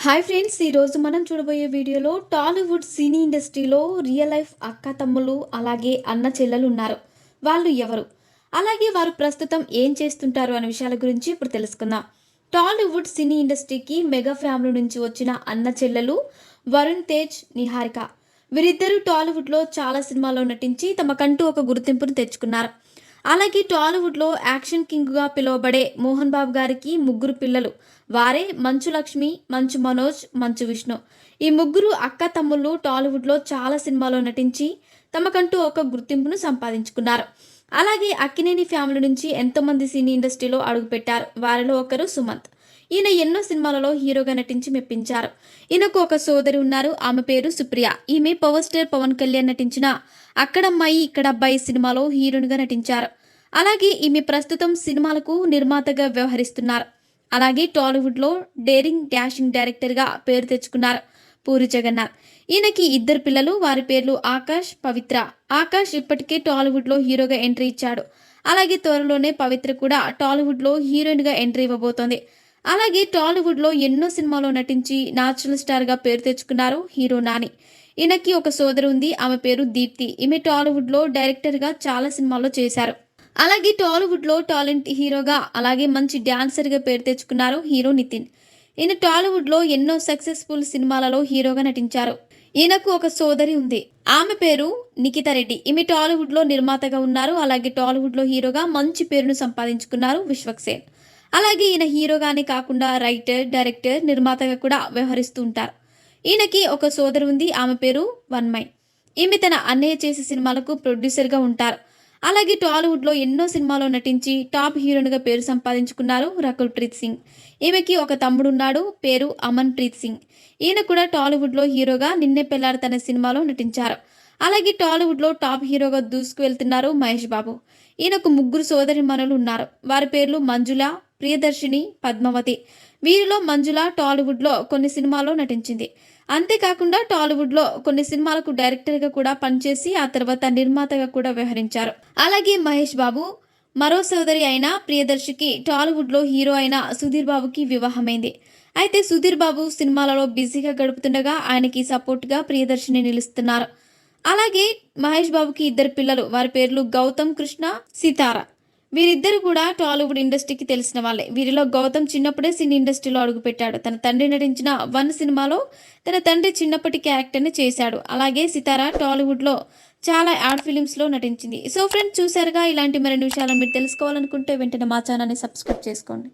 Hi friends, ఈరోజు మనం చూడబోయే వీడియోలో టాలీవుడ్ సినీ ఇండస్ట్రీలో రియల్ లైఫ్ అక్క తమ్ముళ్ళు అలాగే అన్న చెల్లెలు ఉన్నారు. వాళ్ళు ఎవరు, అలాగే వారు ప్రస్తుతం ఏం చేస్తుంటారు అనే విషయాల గురించి ఇప్పుడు తెలుసుకుందాం. టాలీవుడ్ సినీ ఇండస్ట్రీకి మెగా ఫ్యామిలీ నుంచి వచ్చిన అన్న చెల్లెలు వరుణ్ తేజ్, నిహారిక. వీరిద్దరూ టాలీవుడ్లో చాలా సినిమాల్లో నటించి తమకంటూ ఒక గుర్తింపును తెచ్చుకున్నారు. అలాగే టాలీవుడ్లో యాక్షన్ కింగ్గా పిలువబడే మోహన్ బాబు గారికి ముగ్గురు పిల్లలు. వారే మంచు లక్ష్మి, మంచు మనోజ్, మంచు విష్ణు. ఈ ముగ్గురు అక్క తమ్ముళ్ళు టాలీవుడ్లో చాలా సినిమాల్లో నటించి తమకంటూ ఒక గుర్తింపును సంపాదించుకున్నారు. అలాగే అక్కినేని ఫ్యామిలీ నుంచి ఎంతోమంది సినీ ఇండస్ట్రీలో అడుగుపెట్టారు. వారిలో ఒకరు సుమంత్. ఈయన ఎన్నో సినిమాలలో హీరోగా నటించి మెప్పించారు. ఈయనకు ఒక సోదరి ఉన్నారు. ఆమె పేరు సుప్రియ. ఈమె పవర్ స్టార్ పవన్ కళ్యాణ్ నటించిన అక్కడమ్మాయి ఇక్కడబ్బాయి సినిమాలో హీరోయిన్గా నటించారు. అలాగే ఈమె ప్రస్తుతం సినిమాలకు నిర్మాతగా వ్యవహరిస్తున్నారు. అలాగే టాలీవుడ్లో డేరింగ్ డాషింగ్ డైరెక్టర్గా పేరు తెచ్చుకున్నారు పూరి జగన్నాథ్. ఈయనకి ఇద్దరు పిల్లలు. వారి పేర్లు ఆకాష్, పవిత్ర. ఆకాష్ ఇప్పటికే టాలీవుడ్లో హీరోగా ఎంట్రీ ఇచ్చాడు. అలాగే త్వరలోనే పవిత్ర కూడా టాలీవుడ్లో హీరోయిన్గా ఎంట్రీ ఇవ్వబోతోంది. అలాగే టాలీవుడ్లో ఎన్నో సినిమాల్లో నటించి న్యాచురల్ స్టార్గా పేరు తెచ్చుకున్నారు హీరో నాని. ఈయనకి ఒక సోదరి ఉంది. ఆమె పేరు దీప్తి. ఈమె టాలీవుడ్లో డైరెక్టర్గా చాలా సినిమాల్లో చేశారు. అలాగే టాలీవుడ్లో టాలెంట్ హీరోగా అలాగే మంచి డాన్సర్గా పేరు తెచ్చుకున్నారు హీరో నితిన్. ఈయన టాలీవుడ్లో ఎన్నో సక్సెస్ఫుల్ సినిమాలలో హీరోగా నటించారు. ఈయనకు ఒక సోదరి ఉంది. ఆమె పేరు నిఖిత రెడ్డి. ఈమె టాలీవుడ్లో నిర్మాతగా ఉన్నారు. అలాగే టాలీవుడ్లో హీరోగా మంచి పేరును సంపాదించుకున్నారు విశ్వక్సేన్. అలాగే ఈయన హీరోగానే కాకుండా రైటర్, డైరెక్టర్, నిర్మాతగా కూడా వ్యవహరిస్తూ ఉంటారు. ఈయనకి ఒక సోదరు ఉంది. ఆమె పేరు వన్మై. ఈమె తన అన్నయ్య చేసే సినిమాలకు ప్రొడ్యూసర్గా ఉంటారు. అలాగే టాలీవుడ్లో ఎన్నో సినిమాల్లో నటించి టాప్ హీరోయిన్గా పేరు సంపాదించుకున్నారు రకుల్ ప్రీత్ సింగ్. ఈమెకి ఒక తమ్ముడున్నాడు. పేరు అమన్ ప్రీత్ సింగ్. ఈయన కూడా టాలీవుడ్లో హీరోగా నిన్నే పెళ్లాడు తన సినిమాలో నటించారు. అలాగే టాలీవుడ్లో టాప్ హీరోగా దూసుకు వెళ్తున్నారు మహేష్ బాబు. ఈయనకు ముగ్గురు సోదరిమణులు ఉన్నారు. వారి పేర్లు మంజుల, ప్రియదర్శిని, పద్మావతి. వీరిలో మంజుల టాలీవుడ్లో కొన్ని సినిమాల్లో నటించింది. అంతేకాకుండా టాలీవుడ్లో కొన్ని సినిమాలకు డైరెక్టర్గా కూడా పనిచేసి ఆ తర్వాత నిర్మాతగా కూడా వ్యవహరించారు. అలాగే మహేష్ బాబు మరో సోదరి అయిన ప్రియదర్శికి టాలీవుడ్లో హీరో అయిన సుధీర్ బాబుకి వివాహమైంది. అయితే సుధీర్ బాబు సినిమాలలో బిజీగా గడుపుతుండగా ఆయనకి సపోర్ట్గా ప్రియదర్శిని నిలుస్తున్నారు. అలాగే మహేష్ బాబుకి ఇద్దరు పిల్లలు. వారి పేర్లు గౌతమ్ కృష్ణ, సితార. వీరిద్దరు కూడా టాలీవుడ్ ఇండస్ట్రీకి తెలిసిన వాళ్ళే. వీరిలో గౌతమ్ చిన్నప్పుడే సినీ ఇండస్ట్రీలో అడుగుపెట్టాడు. తన తండ్రి నటించిన 1 సినిమాలో తన తండ్రి చిన్నప్పటి క్యారెక్టర్ని చేశాడు. అలాగే సితార టాలీవుడ్లో చాలా యాడ్ ఫిలిమ్స్లో నటించింది. సో ఫ్రెండ్స్, చూసారుగా, ఇలాంటి మరిన్ని విషయాలను మీరు తెలుసుకోవాలనుకుంటే వెంటనే మా ఛానల్ని సబ్స్క్రైబ్ చేసుకోండి.